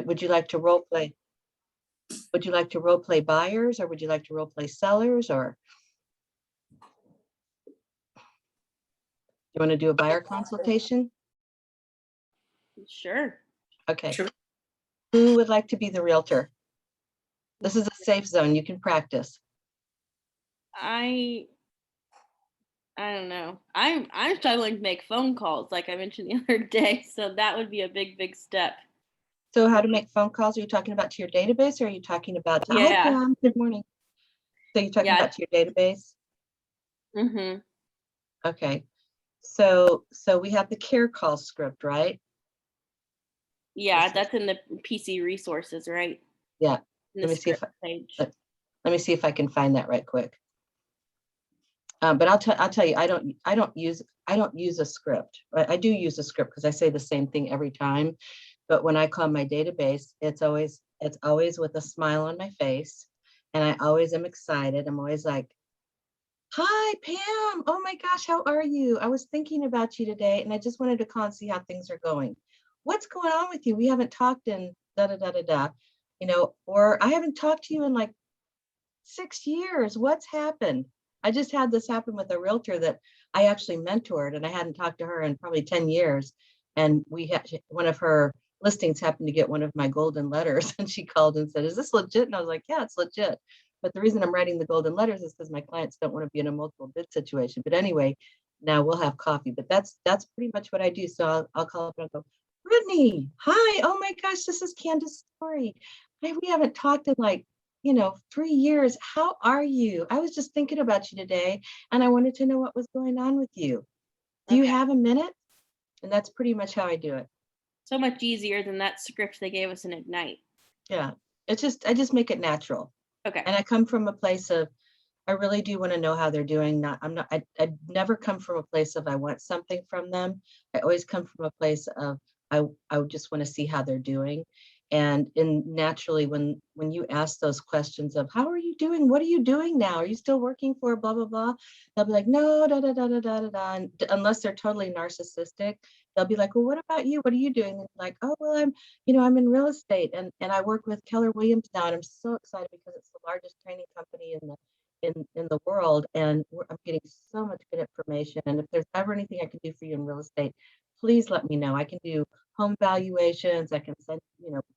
Would you like to role play? Would you like to role play buyers, or would you like to role play sellers, or you want to do a buyer consultation? Sure. Okay. Sure. Who would like to be the realtor? This is a safe zone. You can practice. I don't know. I'm struggling to make phone calls, like I mentioned the other day. So that would be a big step. So how to make phone calls? Are you talking about to your database, or are you talking about, Yeah. Hi, Pam, good morning. So you're talking Yeah. about to your database? Mm-hmm. Okay. So we have the care call script, right? Yeah, that's in the PC resources, right? Yeah. In Let the me see if script page. let me see if I can find that right quick. But I'll tell you, I don't use a script. I do use a script because I say the same thing every time. But when I call my database, it's always with a smile on my face, and I always am excited. I'm always like, "Hi, Pam. Oh my gosh, how are you? I was thinking about you today, and I just wanted to call and see how things are going. What's going on with you? We haven't talked in da da da da da, or I haven't talked to you in like 6 years. What's happened?" I just had this happen with a realtor that I actually mentored, and I hadn't talked to her in probably 10 years. And we had one of her listings happened to get one of my golden letters, and she called and said, "Is this legit?" And I was like, "Yeah, it's legit." But the reason I'm writing the golden letters is because my clients don't want to be in a multiple bid situation. But anyway, now we'll have coffee. But that's pretty much what I do. So I'll call up and I'll go, "Brittany, hi. Oh my gosh, this is Candace Story. We haven't talked in like 3 years. How are you? I was just thinking about you today, and I wanted to know what was going on with you. Do you have a minute?" And that's pretty much how I do it. So much easier than that script they gave us in Ignite. Yeah. I just make it natural. Okay. And I come from a place of, I really do want to know how they're doing. I never come from a place of I want something from them. I always come from a place of I just want to see how they're doing. And naturally, when you ask those questions of how are you doing? What are you doing now? Are you still working for blah, blah, blah? They'll be like, no, da, da, da, da, da, da, da. And unless they're totally narcissistic, they'll be like, well, what about you? What are you doing? And like, oh, well, I'm in real estate, and I work with Keller Williams now. And I'm so excited because it's the largest training company in the world. And I'm getting so much good information. And if there's ever anything I can do for you in real estate, please let me know. I can do home valuations. I can send,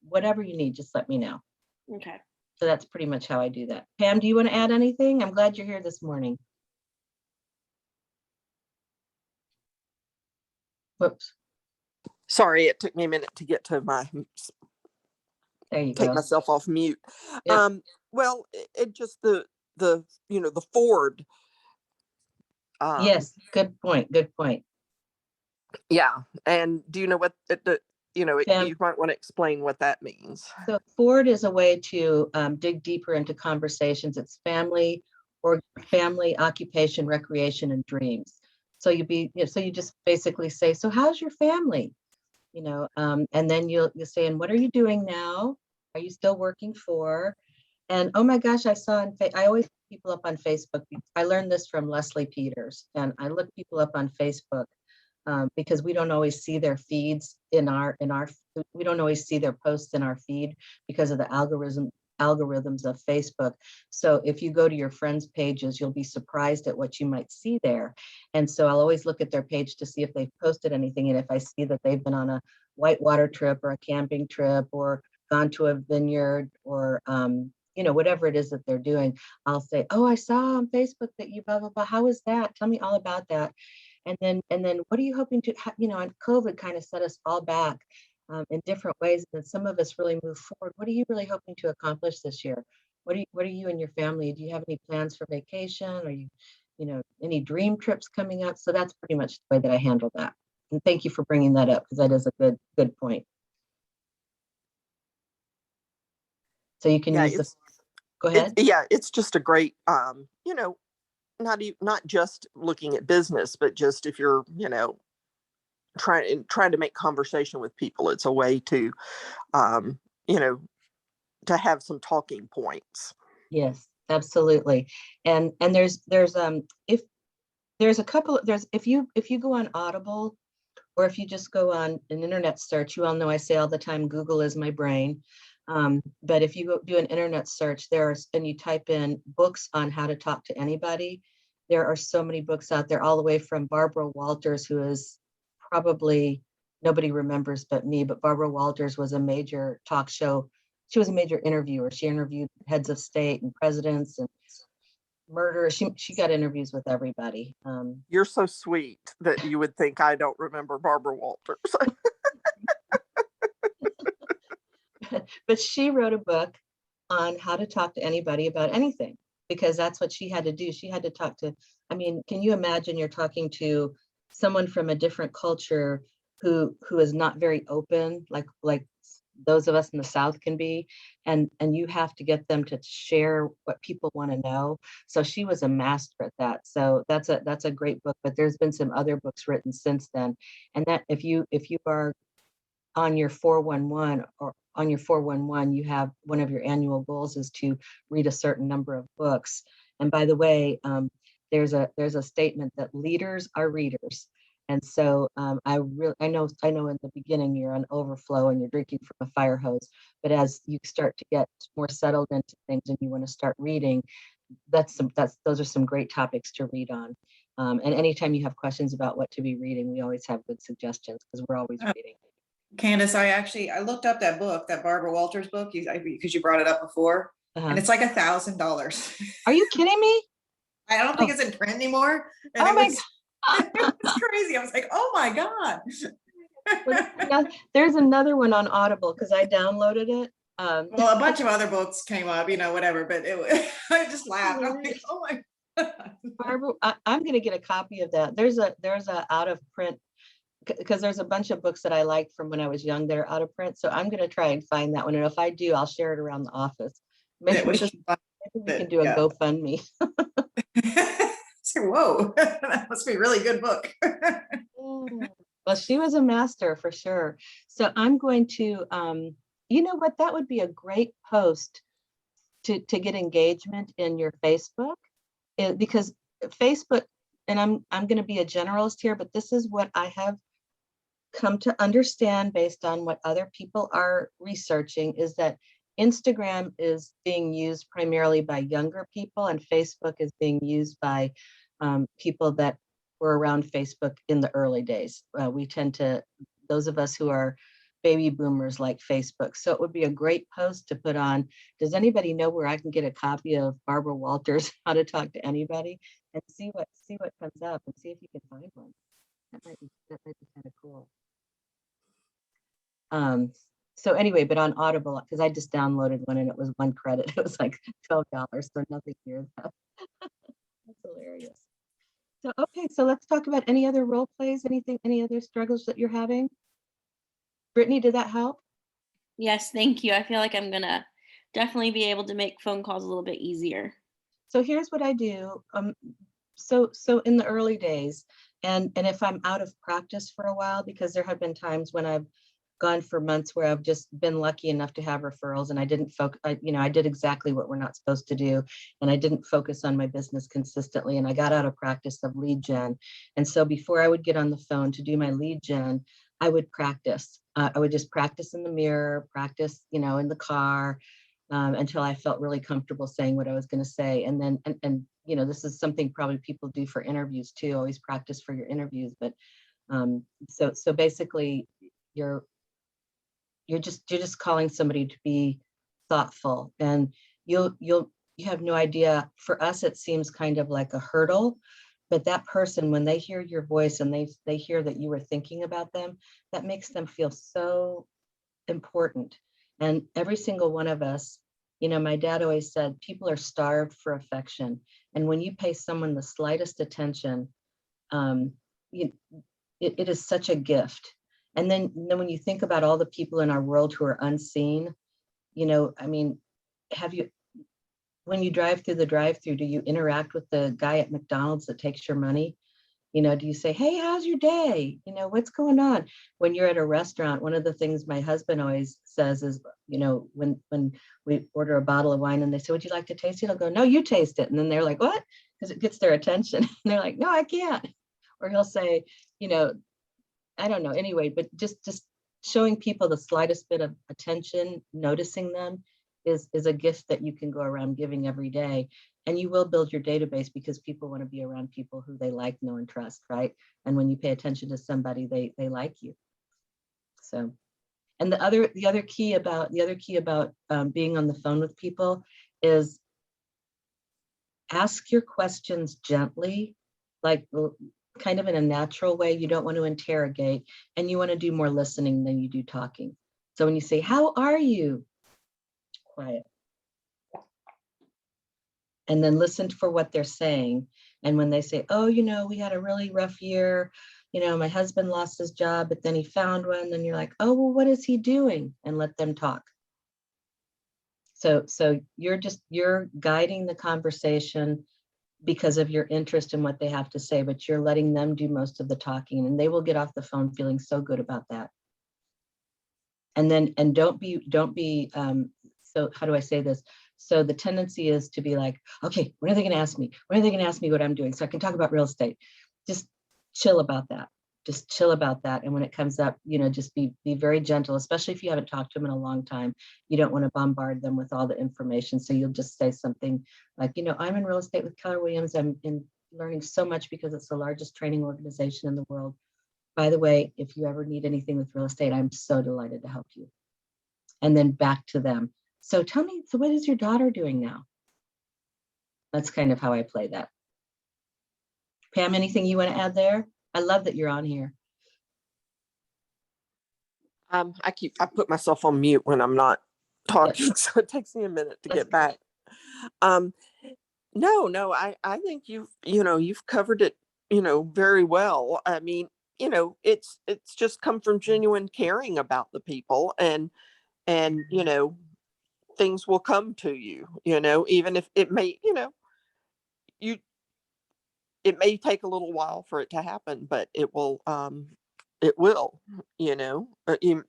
whatever you need, just let me know. Okay. So that's pretty much how I do that. Pam, do you want to add anything? I'm glad you're here this morning. Whoops. Sorry, it took me a minute to get to There you take go. myself off mute. Yep. Well, it just the Ford. Yes, good point. Good point. Yeah. And do you know what you might want to explain what that means? So Ford is a way to dig deeper into conversations. It's family, occupation, recreation, and dreams. So you just basically say, so how's your family? And then you'll say, and what are you doing now? Are you still working for? And oh my gosh, I always look people up on Facebook. I learned this from Leslie Peters, and I look people up on Facebook because we don't always see their feeds we don't always see their posts in our feed because of the algorithms of Facebook. So if you go to your friends' pages, you'll be surprised at what you might see there. And so I'll always look at their page to see if they've posted anything. And if I see that they've been on a whitewater trip or a camping trip or gone to a vineyard or whatever it is that they're doing, I'll say, oh, I saw on Facebook that you blah, blah, blah. How is that? Tell me all about that. And then what are you hoping to, and COVID kind of set us all back in different ways. And some of us really move forward. What are you really hoping to accomplish this year? What are you and your family? Do you have any plans for vacation? Or any dream trips coming up? So that's pretty much the way that I handle that. And thank you for bringing that up because that is a good point. So you can use this. Go ahead. It's just a great, not just looking at business, but just if you're, trying to make conversation with people, it's a way to, to have some talking points. Yes, absolutely. And if you go on Audible or if you just go on an internet search, you all know I say all the time, Google is my brain. But if you go do an internet search, and you type in books on how to talk to anybody, there are so many books out there, all the way from Barbara Walters, who is probably nobody remembers but me, but Barbara Walters was a major talk show. She was a major interviewer. She interviewed heads of state and presidents and murderers. She got interviews with everybody. You're so sweet that you would think I don't remember Barbara Walters. But she wrote a book on how to talk to anybody about anything, because that's what she had to do. She had to talk to, I mean, can you imagine you're talking to someone from a different culture who is not very open, like those of us in the South can be, and you have to get them to share what people want to know. So she was a master at that. So that's a great book, but there's been some other books written since then. And that if you are on your 411 or on your 411, you have one of your annual goals is to read a certain number of books. And by the way, there's a statement that leaders are readers. And so I know in the beginning you're on overflow and you're drinking from a fire hose, but as you start to get more settled into things and you want to start reading, those are some great topics to read on. And anytime you have questions about what to be reading, we always have good suggestions because we're always reading. Candace, I looked up that book, that Barbara Walters book, because you brought it up before, and it's like $1,000. Are you kidding me? I don't think it's in print anymore. And Oh my God. It was crazy. I was like, oh my God. Well, there's another one on Audible because I downloaded it. Well, a bunch of other books came up, whatever, but I just laughed. I'm like, oh my God. Barbara, I'm going to get a copy of that. There's a out of print, because there's a bunch of books that I liked from when I was young that are out of print. So I'm going to try and find that one. And if I do, I'll share it around the office. Maybe we can do a GoFundMe. Whoa, that must be a really good book. Well, she was a master for sure. So I'm going to, you know what, that would be a great post to get engagement in your Facebook, because Facebook, and I'm going to be a generalist here, but this is what I have come to understand based on what other people are researching, is that Instagram is being used primarily by younger people and Facebook is being used by people that were around Facebook in the early days. We tend to, those of us who are baby boomers, like Facebook. So it would be a great post to put on. Does anybody know where I can get a copy of Barbara Walters, How to Talk to Anybody, and see what comes up and see if you can find one. That might be kind of cool. So anyway, but on Audible, because I just downloaded one and it was one credit. It was like $12, so nothing near that. That's hilarious. So, okay, so let's talk about any other role plays, any other struggles that you're having. Brittany, did that help? Yes, thank you. I feel like I'm gonna definitely be able to make phone calls a little bit easier. So here's what I do. So in the early days, and if I'm out of practice for a while, because there have been times when I've gone for months where I've just been lucky enough to have referrals and I didn't focus, I did exactly what we're not supposed to do. And I didn't focus on my business consistently. And I got out of practice of lead gen. And so before I would get on the phone to do my lead gen, I would practice. I would just practice in the mirror, practice, in the car, until I felt really comfortable saying what I was going to say. And then, and this is something probably people do for interviews too, always practice for your interviews. But so basically you're just calling somebody to be thoughtful, and you have no idea. For us, it seems kind of like a hurdle, but that person, when they hear your voice and they hear that you were thinking about them, that makes them feel so important. And every single one of us, my dad always said, people are starved for affection. And when you pay someone the slightest attention, it is such a gift. And then when you think about all the people in our world who are unseen, when you drive through the drive-through, do you interact with the guy at McDonald's that takes your money? Do you say, hey, how's your day? What's going on? When you're at a restaurant, one of the things my husband always says is, when we order a bottle of wine and they say, would you like to taste it? I'll go, no, you taste it. And then they're like, what? Because it gets their attention. And they're like, no, I can't. Or he'll say, I don't know. Anyway, but just showing people the slightest bit of attention, noticing them is a gift that you can go around giving every day. And you will build your database because people want to be around people who they like, know, and trust, right? And when you pay attention to somebody, they like you. So, and the other key about being on the phone with people is ask your questions gently, like kind of in a natural way. You don't want to interrogate, and you want to do more listening than you do talking. So when you say, "How are you?" Quiet. And then listen for what they're saying. And when they say, "Oh, we had a really rough year, my husband lost his job, but then he found one," then you're like, "Oh, well, what is he doing?" And let them talk. So you're guiding the conversation because of your interest in what they have to say, but you're letting them do most of the talking, and they will get off the phone feeling so good about that. And don't be so how do I say this? So the tendency is to be like, okay, when are they going to ask me? When are they going to ask me what I'm doing so I can talk about real estate? Just chill about that. Just chill about that. And when it comes up, just be very gentle, especially if you haven't talked to them in a long time. You don't want to bombard them with all the information. So you'll just say something like, "I'm in real estate with Keller Williams. I'm learning so much because it's the largest training organization in the world. By the way, if you ever need anything with real estate, I'm so delighted to help you." And then back to them. "So tell me, so what is your daughter doing now?" That's kind of how I play that. Pam, anything you want to add there? I love that you're on here. I put myself on mute when I'm not talking, so it takes me a minute to get back. No, I think you've covered it, very well. I mean, it's just come from genuine caring about the people, and things will come to you, even if it may, it may take a little while for it to happen, but it will,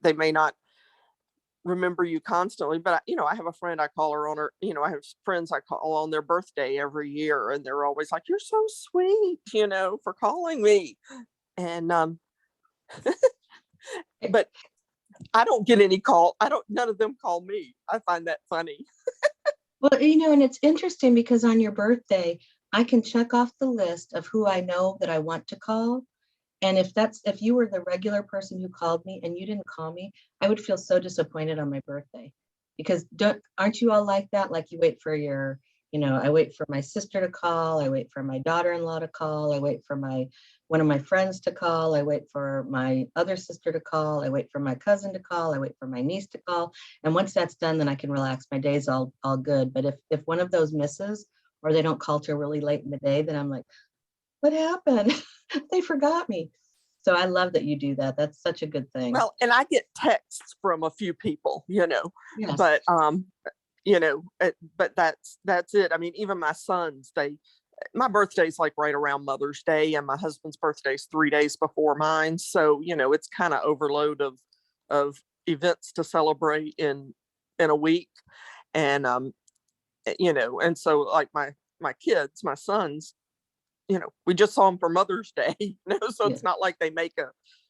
they may not remember you constantly, but I have a friend, I call her on her, I have friends I call on their birthday every year, and they're always like, "You're so sweet, for calling me." And, but I don't get any none of them call me. I find that funny. Well, and it's interesting because on your birthday, I can check off the list of who I know that I want to call. And if you were the regular person who called me and you didn't call me, I would feel so disappointed on my birthday. Because aren't you all like that? Like you wait for your, I wait for my sister to call, I wait for my daughter-in-law to call, I wait for one of my friends to call, I wait for my other sister to call, I wait for my cousin to call, I wait for my niece to call. And once that's done, then I can relax. My day's all good. But if one of those misses, or they don't call till really late in the day, then I'm like, what happened? They forgot me. So I love that you do that. That's such a good thing. Well, and I get texts from a few people, Yes. but but that's it. I mean, even my sons, my birthday's like right around Mother's Day, and my husband's birthday's 3 days before mine. So, it's kind of overload of events to celebrate in a week. And, and so like my kids, my sons, we just saw them for Mother's Day, so it's not like they make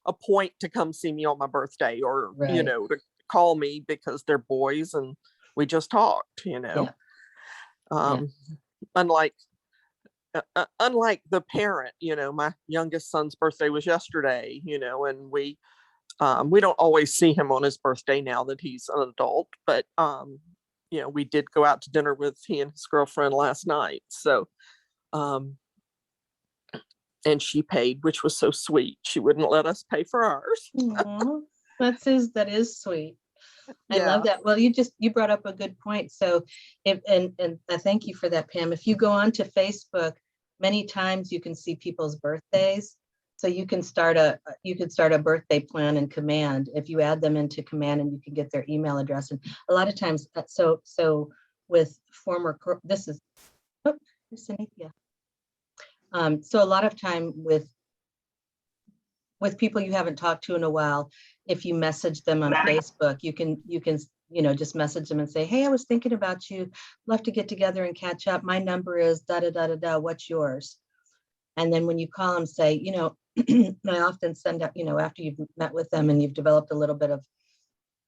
a point to come see me on my birthday, or, Right. to call me because they're boys and we just talked, unlike the parent, my youngest son's birthday was yesterday, and we don't always see him on his birthday now that he's an adult, but, we did go out to dinner with he and his girlfriend last night. So, and she paid, which was so sweet. She wouldn't let us pay for ours. Aww, that is sweet. I Yeah. love that. Well, you brought up a good point. So and I thank you for that, Pam. If you go on to Facebook, many times you can see people's birthdays. So you can start a birthday plan in Command. If you add them into Command, and you can get their email address. And a lot of times, so with this is, Cynthia. So a lot of time with people you haven't talked to in a while, if you message them on Facebook, you can just message them and say, "Hey, I was thinking about you. Love to get together and catch up. My number is da da da da da. What's yours?" And then when you call them, say, I often send out, after you've met with them and you've developed a little bit of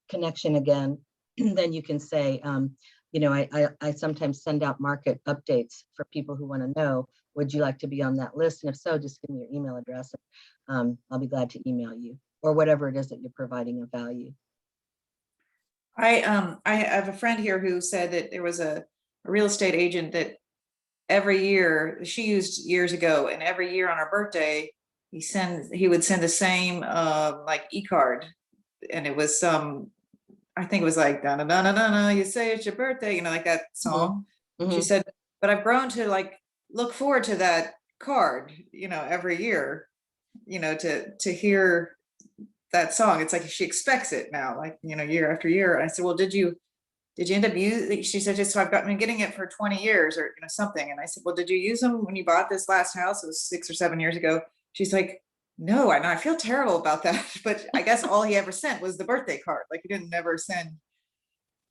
connection again, then you can say, I sometimes send out market updates for people who want to know, would you like to be on that list? And if so, just give me your email address. I'll be glad to email you, or whatever it is that you're providing of value. I have a friend here who said that there was a real estate agent that every year, she used years ago, and every year on her birthday, he would send the same like e-card, and it was I think it was like da da da da da, you say it's your birthday, like that song. Mm-hmm. She said, but I've grown to like look forward to that card, every year, to hear that song. It's like she expects it now, like, year after year. And I said, well, did you end up using? She said, just so I've been getting it for 20 years or something. And I said, well, did you use them when you bought this last house? It was 6 or 7 years ago. She's like, no, I feel terrible about that. But I guess all he ever sent was the birthday card. Like, he didn't never send,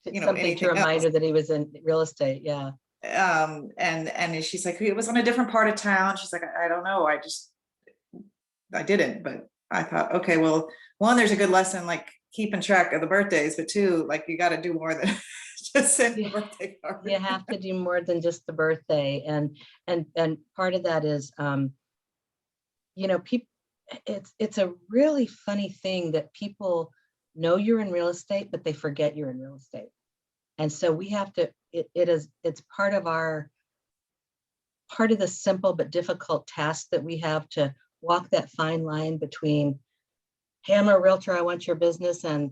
something to remind her that he was in real estate. Yeah. And she's like, it was on a different part of town. She's like, I don't know. I didn't, but I thought, okay, well, one, there's a good lesson, like keeping track of the birthdays, but two, like you got to do more than just send the birthday card. You have to do more than just the birthday. And part of that is, people, it's a really funny thing that people know you're in real estate, but they forget you're in real estate. And so we have to, it's part of the simple but difficult task that we have to walk that fine line between, hey, I'm a realtor, I want your business, and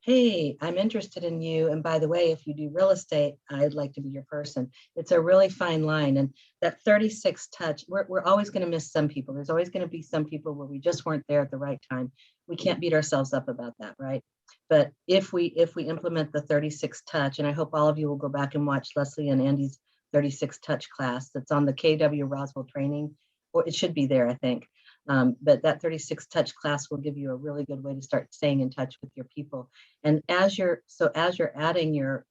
hey, I'm interested in you. And by the way, if you do real estate, I'd like to be your person. It's a really fine line. And that 36 touch, we're always going to miss some people. There's always going to be some people where we just weren't there at the right time. We can't beat ourselves up about that, right? But if we implement the 36 touch, and I hope all of you will go back and watch Leslie and Andy's 36 touch class that's on the KW Roswell training, or it should be there, I think. But that 36 touch class will give you a really good way to start staying in touch with your people. And as you're adding your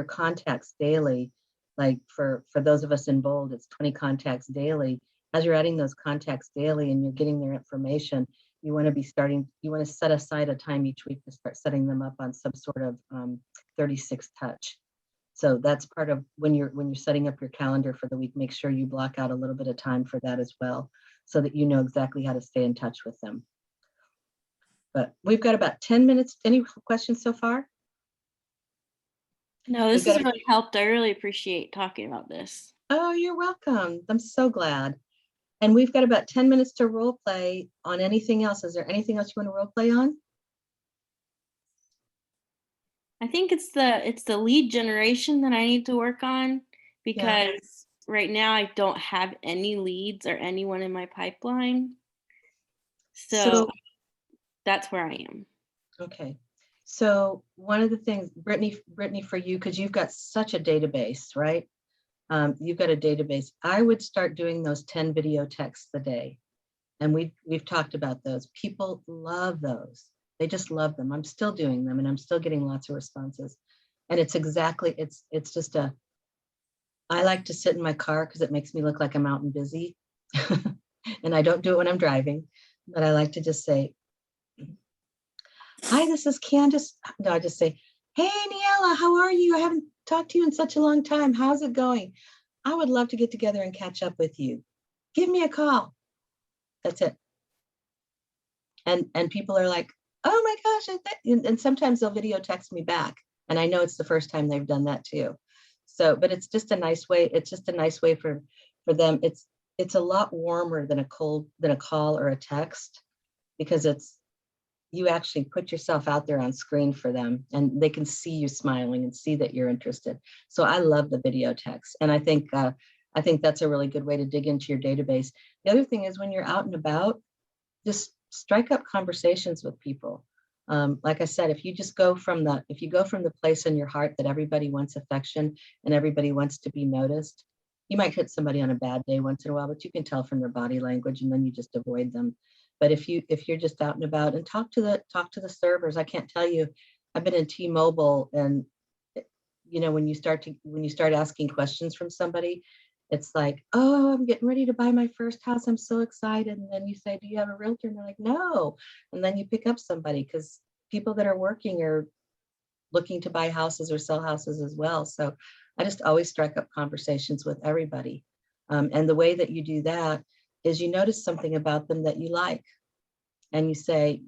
contacts daily, like for those of us in bold, it's 20 contacts daily. As you're adding those contacts daily and you're getting their information, you want to set aside a time each week to start setting them up on some sort of 36 touch. So that's part of when you're setting up your calendar for the week, make sure you block out a little bit of time for that as well, so that you know exactly how to stay in touch with them. But we've got about 10 minutes. Any questions so far? No, this has really helped. I really appreciate talking about this. Oh, you're welcome. I'm so glad. And we've got about 10 minutes to role play on anything else. Is there anything else you want to role play on? I think it's the lead generation that I need to work on, because right now I don't have any leads or anyone in my pipeline. So that's where I am. Okay. So one of the things, Brittany, for you, because you've got such a database, right? You've got a database. I would start doing those 10 video texts a day. And we've talked about those. People love those. They just love them. I'm still doing them and I'm still getting lots of responses. And it's just I like to sit in my car because it makes me look like I'm out and busy. And I don't do it when I'm driving, but I like to just say, hi, this is Candace. No, I just say, hey, Niela, how are you? I haven't talked to you in such a long time. How's it going? I would love to get together and catch up with you. Give me a call. That's it. And people are like, oh my gosh. And sometimes they'll video text me back. And I know it's the first time they've done that too. So, but it's just a nice way. It's just a nice way for them. It's a lot warmer than a call or a text, because you actually put yourself out there on screen for them and they can see you smiling and see that you're interested. So I love the video text. And I think that's a really good way to dig into your database. The other thing is when you're out and about, just strike up conversations with people. Like I said, if you go from the place in your heart that everybody wants affection and everybody wants to be noticed, you might hit somebody on a bad day once in a while, but you can tell from their body language and then you just avoid them. But if you're just out and about, and talk to the servers. I can't tell you, I've been in T-Mobile, and when you start asking questions from somebody, It's like, oh, I'm getting ready to buy my first house. I'm so excited. And then you say, do you have a realtor? And they're like, no. And then you pick up somebody, because people that are working are looking to buy houses or sell houses as well. So I just always strike up conversations with everybody. And the way that you do that is you notice something about them that you like. And you say,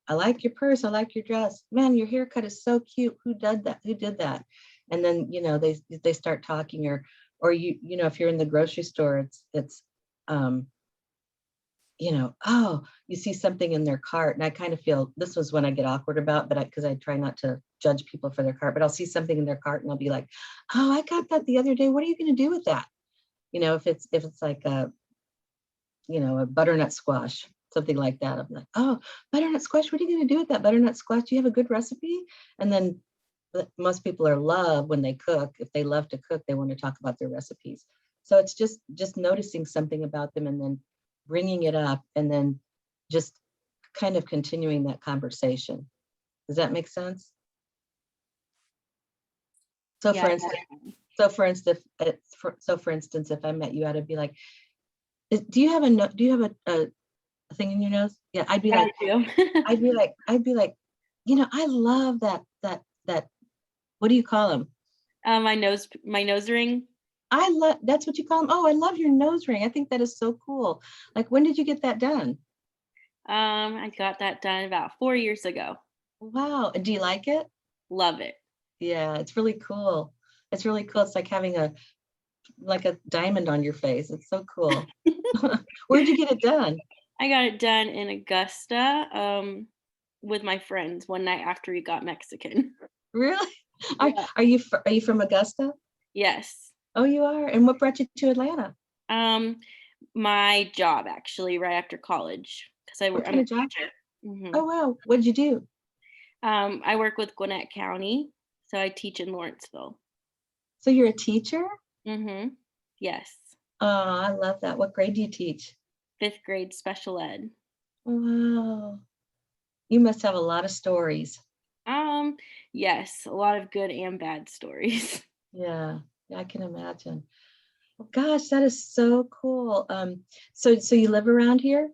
I like your purse. I like your dress. Man, your haircut is so cute. Who did that? Who did that? And then, they start talking, or if you're in the grocery store, it's oh, you see something in their cart. And I kind of feel this was when I get awkward about, but because I try not to judge people for their cart, but I'll see something in their cart and I'll be like, oh, I got that the other day. What are you going to do with that? If it's like a butternut squash, something like that. I'm like, oh, butternut squash. What are you going to do with that butternut squash? Do you have a good recipe? And then most people are love when they cook. If they love to cook, they want to talk about their recipes. So it's just noticing something about them and then bringing it up and then just kind of continuing that conversation. Does that make sense? So Yeah, for instance, if I met you, I'd be like, do you have a thing in your nose? Yeah, I'd be I like, do. I'd be like, I love that, what do you call them? My nose ring. That's what you call them. Oh, I love your nose ring. I think that is so cool. Like, when did you get that done? I got that done about 4 years ago. Wow. And do you like it? Love it. Yeah, it's really cool. It's really cool. It's like having a diamond on your face. It's so cool. Where'd you get it done? I got it done in Augusta, with my friends one night after we got Mexican. Really? Yeah. Are you from Augusta? Yes. Oh, you are? And what brought you to Atlanta? My job actually right after college, because I'm What kind a of job? teacher. Mhm. Oh, wow. What did you do? I work with Gwinnett County, so I teach in Lawrenceville. So you're a teacher? Yes. Oh, I love that. What grade do you teach? 5th grade special ed. Wow. You must have a lot of stories. Yes, a lot of good and bad stories. Yeah, I can imagine. Oh, gosh, that is so cool. So you live around here?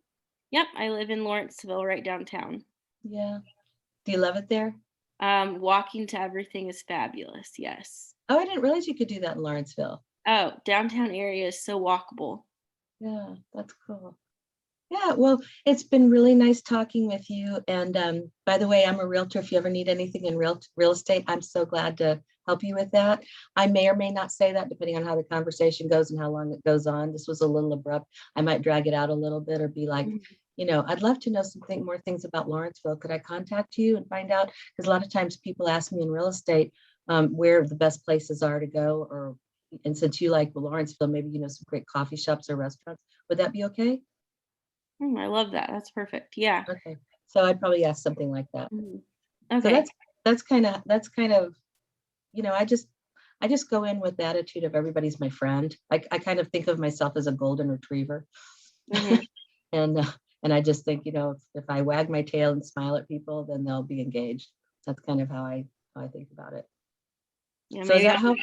Yep, I live in Lawrenceville, right downtown. Yeah. Do you love it there? Walking to everything is fabulous. Yes. Oh, I didn't realize you could do that in Lawrenceville. Oh, downtown area is so walkable. Yeah, that's cool. Yeah, well, it's been really nice talking with you. And by the way, I'm a realtor. If you ever need anything in real estate, I'm so glad to help you with that. I may or may not say that depending on how the conversation goes and how long it goes on. This was a little abrupt. I might drag it out a little bit or be like, I'd love to know more things about Lawrenceville. Could I contact you and find out? Because a lot of times people ask me in real estate where the best places are to go, and since you like Lawrenceville, maybe some great coffee shops or restaurants. Would that be okay? I love that. That's perfect. Yeah. Okay. So I'd probably ask something like that. Okay. So that's kind of, I just go in with the attitude of everybody's my friend. I kind of think of myself as a golden retriever. And I just think, if I wag my tail and smile at people, then they'll be engaged. That's kind of how I think about it. Yeah, So maybe is that how?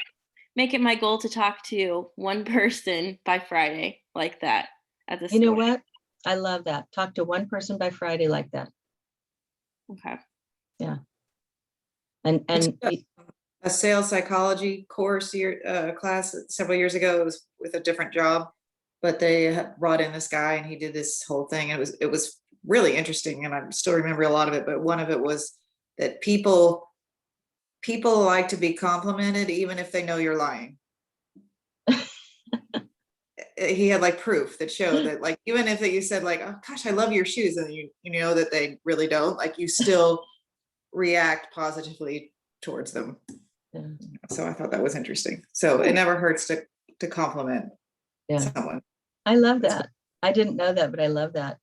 Make it my goal to talk to one person by Friday like that at the store. You know what? I love that. Talk to one person by Friday like that. Okay. Yeah. And A sales psychology course class several years ago. It was with a different job, but they had brought in this guy and he did this whole thing. It was really interesting, and I still remember a lot of it. But one of it was that people like to be complimented even if they know you're lying. He had like proof that showed that, like, even if you said like, oh gosh, I love your shoes, and you know that they really don't, like, you still react positively towards them. Yeah. So I thought that was interesting. So it never hurts to compliment someone. I love that. I didn't know that, but I love that.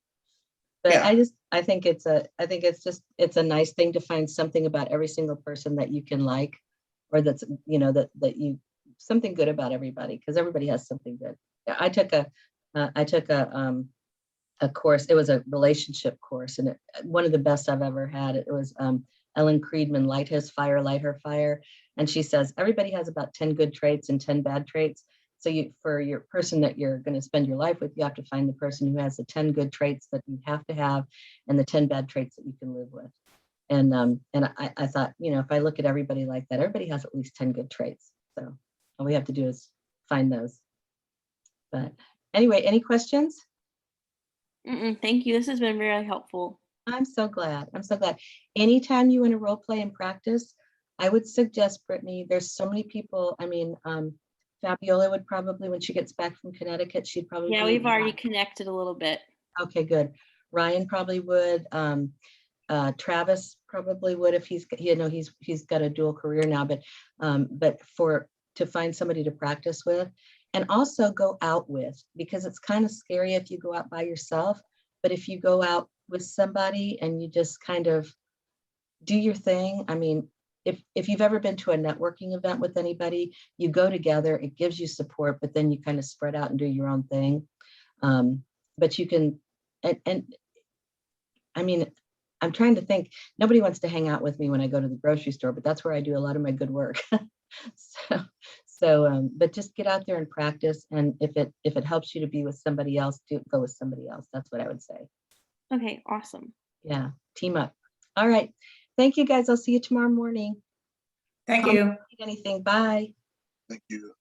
But Yeah. I think it's a nice thing to find something about every single person that you can like, or that's, that you, something good about everybody, because everybody has something good. I took a course. It was a relationship course, and one of the best I've ever had. It was Ellen Friedman, Light His Fire, Light Her Fire. And she says, everybody has about 10 good traits and 10 bad traits. So for your person that you're going to spend your life with, you have to find the person who has the 10 good traits that you have to have and the 10 bad traits that you can live with. And I thought, if I look at everybody like that, everybody has at least 10 good traits. So all we have to do is find those. But anyway, any questions? Thank you. This has been very helpful. I'm so glad. I'm so glad. Anytime you want to role play and practice, I would suggest, Brittany, there's so many people. I mean, Fabiola would probably, when she gets back from Connecticut, she'd probably. Yeah, we've already connected a little bit. Okay, good. Ryan probably would. Travis probably would if he's got a dual career now, but to find somebody to practice with and also go out with, because it's kind of scary if you go out by yourself, but if you go out with somebody and you just kind of do your thing. I mean, if you've ever been to a networking event with anybody, you go together, it gives you support, but then you kind of spread out and do your own thing. But you can, and I mean, I'm trying to think, nobody wants to hang out with me when I go to the grocery store, but that's where I do a lot of my good work. But just get out there and practice. And if it helps you to be with somebody else, go with somebody else. That's what I would say. Okay, awesome. Yeah, team up. All right. Thank you guys. I'll see you tomorrow morning. Thank you. Anything. Bye. Thank you.